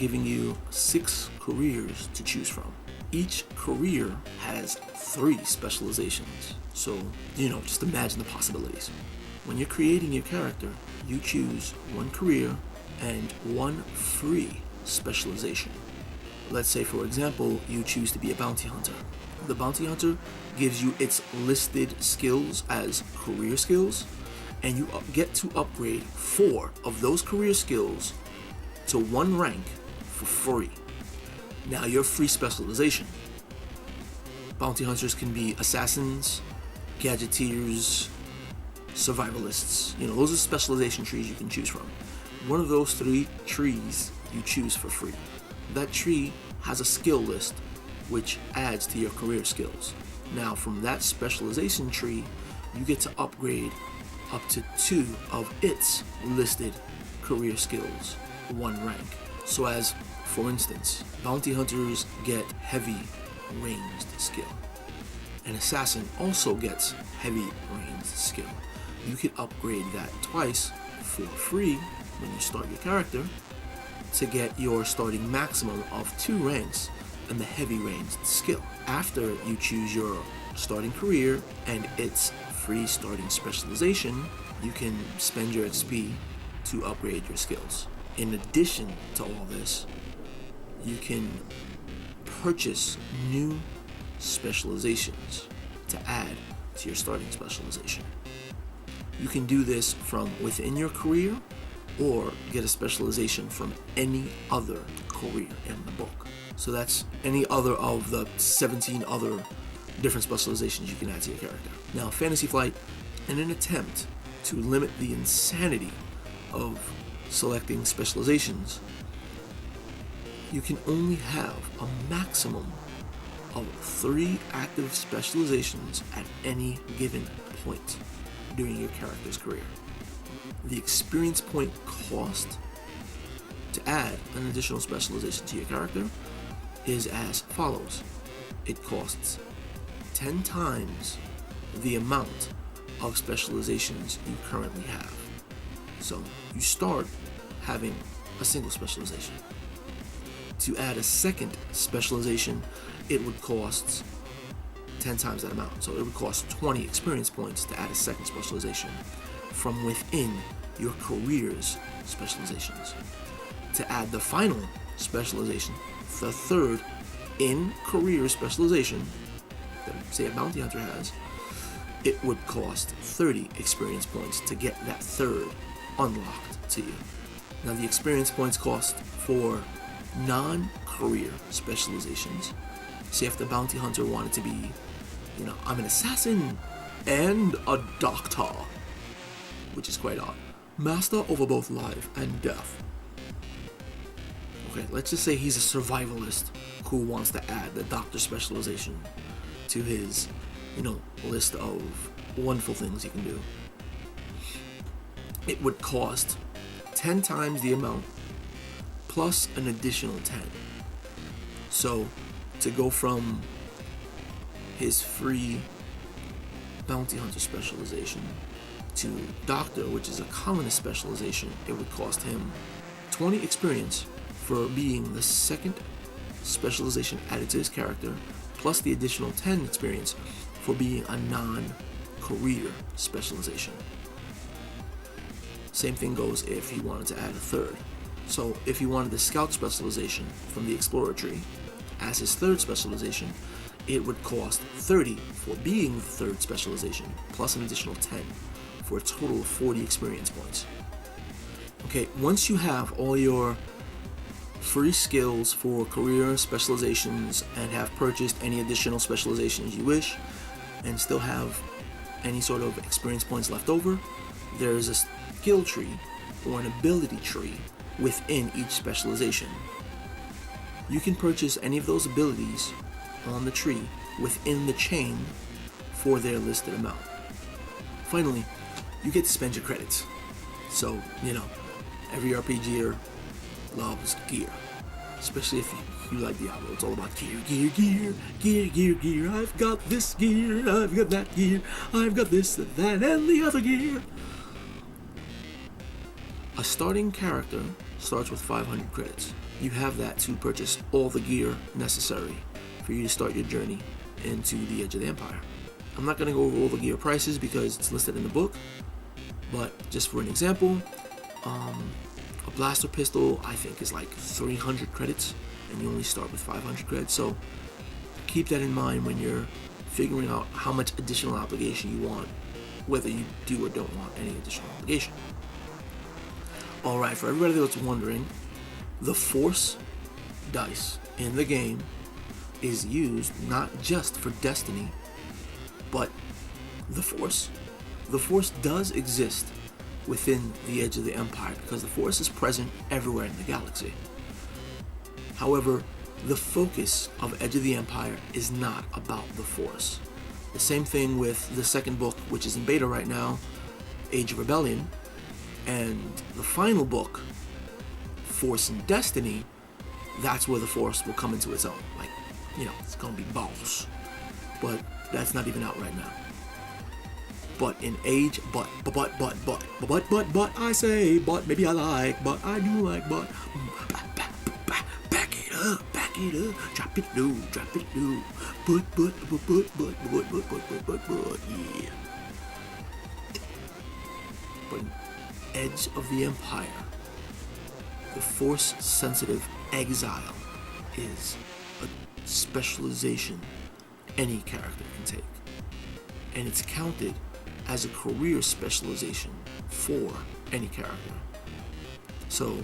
giving you 6 careers to choose from. Each career has 3 specializations. So, just imagine the possibilities. When you're creating your character, you choose 1 career and 1 free specialization. Let's say, for example, you choose to be a bounty hunter. The bounty hunter gives you its listed skills as career skills, and you get to upgrade 4 of those career skills to 1 rank for free. Now, your free specialization. Bounty hunters can be assassins, gadgeteers, survivalists. Those are specialization trees you can choose from. One of those 3 trees you choose for free. That tree has a skill list which adds to your career skills. Now, from that specialization tree, you get to upgrade up to 2 of its listed career skills, 1 rank. So as, for instance, bounty hunters get heavy ranged skill. An assassin also gets heavy ranged skill. You can upgrade that twice for free when you start your character to get your starting maximum of 2 ranks and the heavy ranged skill. After you choose your starting career and its free starting specialization, you can spend your XP to upgrade your skills. In addition to all this, you can purchase new specializations to add to your starting specialization. You can do this from within your career or get a specialization from any other career in the book. So that's any other of the 17 other different specializations you can add to your character. Now, Fantasy Flight, in an attempt to limit the insanity of selecting specializations, you can only have a maximum of 3 active specializations at any given point during your character's career. The experience point cost to add an additional specialization to your character is as follows. It costs 10 times the amount of specializations you currently have. So you start having a single specialization. To add a second specialization, it would cost 10 times that amount. So it would cost 20 experience points to add a second specialization from within your career's specializations. To add the final specialization, the third in-career specialization that, say, a bounty hunter has, it would cost 30 experience points to get that third unlocked to you. Now, the experience points cost for non-career specializations. Say if the bounty hunter wanted to be, I'm an assassin and a doctor, which is quite odd. Master over both life and death. Okay, let's just say he's a survivalist who wants to add the doctor specialization to his, list of wonderful things he can do. It would cost 10 times the amount plus an additional 10. So to go from his free bounty hunter specialization to doctor, which is a commonest specialization, it would cost him 20 experience for being the second specialization added to his character, plus the additional 10 experience for being a non-career specialization. Same thing goes if he wanted to add a third. So if he wanted the scout specialization from the explorer tree as his third specialization, it would cost 30 for being the third specialization, plus an additional 10 for a total of 40 experience points. Okay, once you have all your free skills for career specializations and have purchased any additional specializations you wish and still have any sort of experience points left over, there is a skill tree or an ability tree within each specialization. You can purchase any of those abilities on the tree within the chain for their listed amount. Finally, you get to spend your credits. So, every RPGer loves gear, especially if you like Diablo. It's all about gear. I've got this gear, I've got that gear, I've got this, that, and the other gear. A starting character starts with 500 credits. you have that to purchase all the gear necessary for you to start your journey into the Edge of the Empire. I'm not going to go over all the gear prices because it's listed in the book, but just for an example, a blaster pistol I think is like 300 credits, and you only start with 500 credits, so keep that in mind when you're figuring out how much additional obligation you want, whether you do or don't want any additional obligation. Alright, for everybody that's wondering, the Force dice in the game is used not just for Destiny, but the Force. The Force does exist within the Edge of the Empire because the Force is present everywhere in the galaxy. However, the focus of Edge of the Empire is not about the Force. The same thing with the second book, which is in beta right now, Age of Rebellion, and the final book, Force and Destiny. That's where the Force will come into its own. Like, it's gonna be balls. But that's not even out right now. But in Age, but, I say, but, maybe I like, but, I do like, but, back it up, drop it low, but, yeah. But in Edge of the Empire, the Force-sensitive exile is a specialization any character can take, and it's counted as a career specialization for any character. So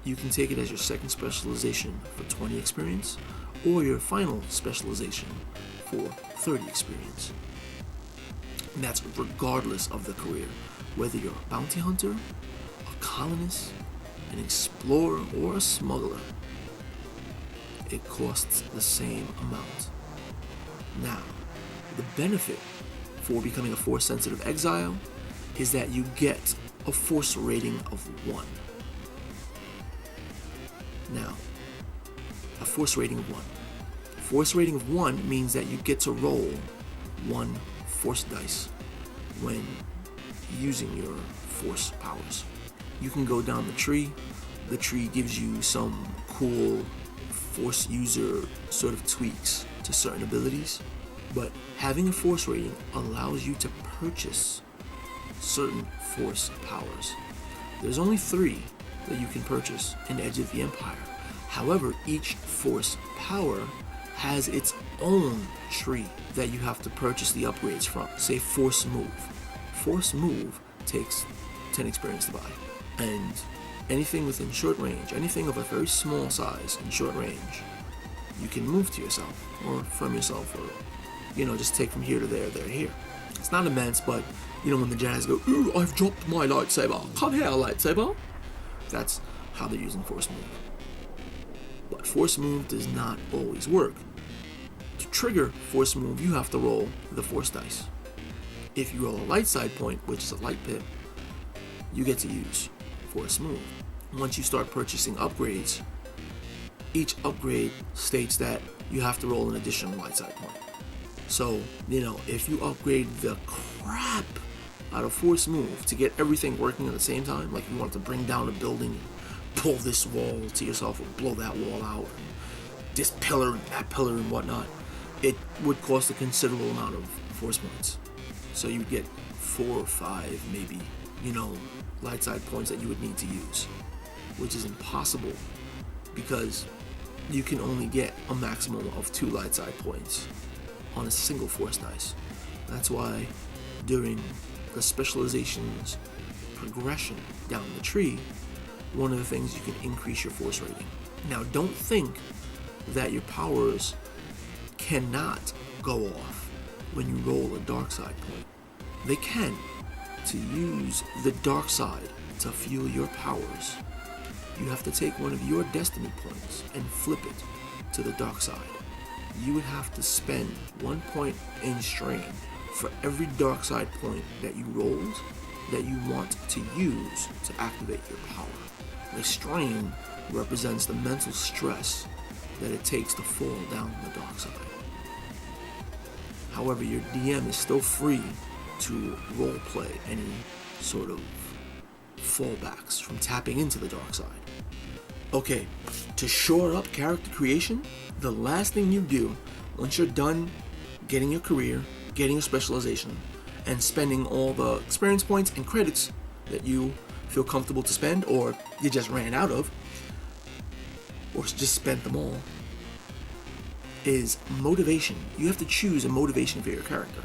you can take it as your second specialization for 20 experience, or your final specialization for 30 experience. And that's regardless of the career, whether you're a bounty hunter, a colonist, an explorer, or a smuggler. It costs the same amount. Now, the benefit for becoming a Force-sensitive exile is that you get a Force rating of 1. Now, a Force rating of 1. Force rating of 1 means that you get to roll 1 Force dice when using your Force powers. You can go down the tree. The tree gives you some cool Force user sort of tweaks to certain abilities, but having a Force rating allows you to purchase certain Force powers. There's only 3 that you can purchase in Edge of the Empire. However, each Force power has its own tree that you have to purchase the upgrades from. Say Force Move. Force Move takes 10 experience to buy, and anything within short range, anything of a very small size in short range, you can move to yourself or from yourself, or just take from here to there, there to here. It's not immense, but when the Jedi's go, "Ooh, I've dropped my lightsaber. Come here, lightsaber." That's how they're using Force Move. But Force Move does not always work. To trigger Force Move, you have to roll the Force dice. If you roll a light side point, which is a light pip, you get to use Force Move. Once you start purchasing upgrades, each upgrade states that you have to roll an additional light side point. So, if you upgrade the crap out of Force Move to get everything working at the same time, like you want to bring down a building, pull this wall to yourself, or blow that wall out, and this pillar and that pillar and whatnot, it would cost a considerable amount of Force points. So you would get 4 or 5, maybe, light side points that you would need to use, which is impossible because you can only get a maximum of 2 light side points on a single Force dice. That's why during the specializations progression down the tree, one of the things you can increase your Force rating. Now, don't think that your powers cannot go off when you roll a dark side point. They can. To use the dark side to fuel your powers, you have to take one of your destiny points and flip it to the dark side. You would have to spend 1 point in strain for every dark side point that you rolled that you want to use to activate your power. The strain represents the mental stress that it takes to fall down the dark side. However, your DM is still free to roleplay any sort of fallbacks from tapping into the dark side. Okay, to shore up character creation, the last thing you do once you're done getting your career, getting your specialization, and spending all the experience points and credits that you feel comfortable to spend, or you just ran out of, or just spent them all, is motivation. You have to choose a motivation for your character.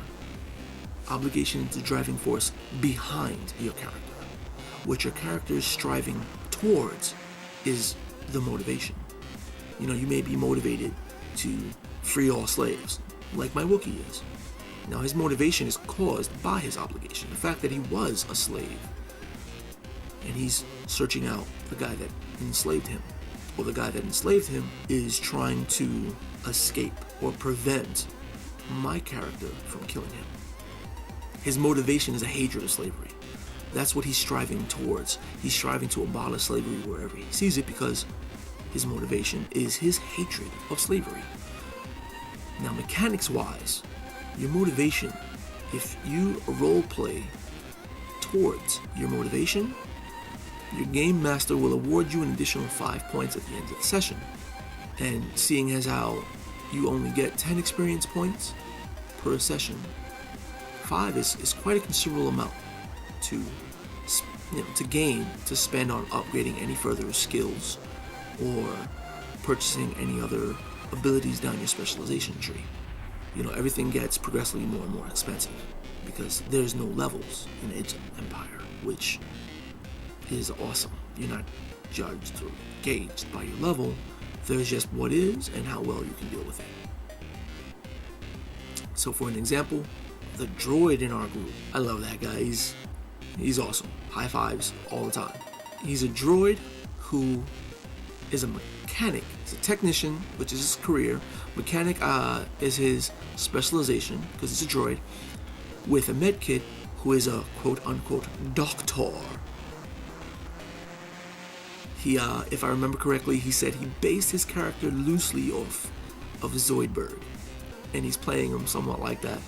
Obligation is the driving force behind your character. What your character is striving towards is the motivation. You may be motivated to free all slaves, like my Wookiee is. Now, his motivation is caused by his obligation, the fact that he was a slave, and he's searching out the guy that enslaved him, or the guy that enslaved him is trying to escape or prevent my character from killing him. His motivation is a hatred of slavery. That's what he's striving towards. He's striving to abolish slavery wherever he sees it, because his motivation is his hatred of slavery. Now, mechanics-wise, your motivation, if you role-play towards your motivation, your game master will award you an additional 5 points at the end of the session. And seeing as how you only get 10 experience points per session, 5 is quite a considerable amount to gain, to spend on upgrading any further skills or purchasing any other abilities down your specialization tree. Everything gets progressively more and more expensive because there's no levels in Age of Empire, which is awesome. You're not judged or gauged by your level. There's just what is and how well you can deal with it. So for an example, the droid in our group, I love that guy. He's awesome. High fives all the time. He's a droid who is a mechanic. He's a technician, which is his career. Mechanic is his specialization, because he's a droid, with a med kit who is a quote-unquote doctor. He, if I remember correctly, he said he based his character loosely off of Zoidberg, and he's playing him somewhat like that.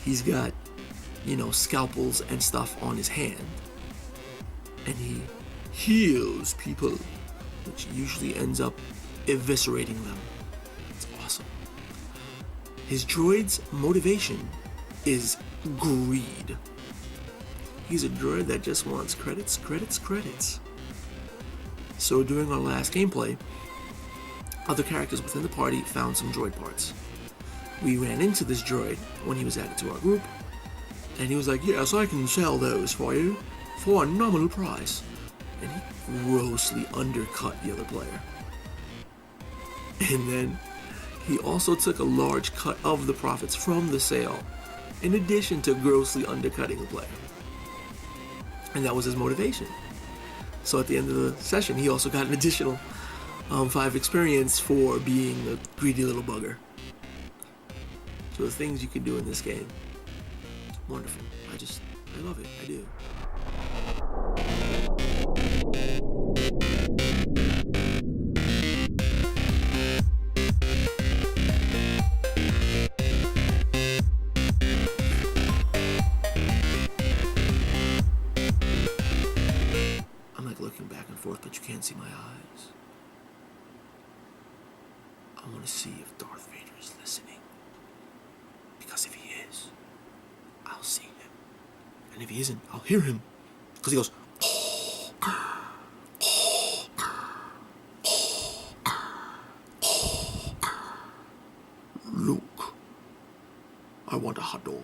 He's got, scalpels and stuff on his hand, and he heals people, which usually ends up eviscerating them. It's awesome. His droid's motivation is greed. He's a droid that just wants credits. So during our last gameplay, other characters within the party found some droid parts. We ran into this droid when he was added to our group, and he was like, "Yes, I can sell those for you for a nominal price." And he grossly undercut the other player. And then he also took a large cut of the profits from the sale, in addition to grossly undercutting the player. And that was his motivation. So at the end of the session, he also got an additional 5 experience for being a greedy little bugger. So the things you can do in this game, wonderful. I love it. I do. I'm like looking back and forth, but you can't see my eyes. I want to see if Darth Vader is listening. Because if he is, I'll see him. And if he isn't, I'll hear him. Because he goes, "Luke, I want a hot dog."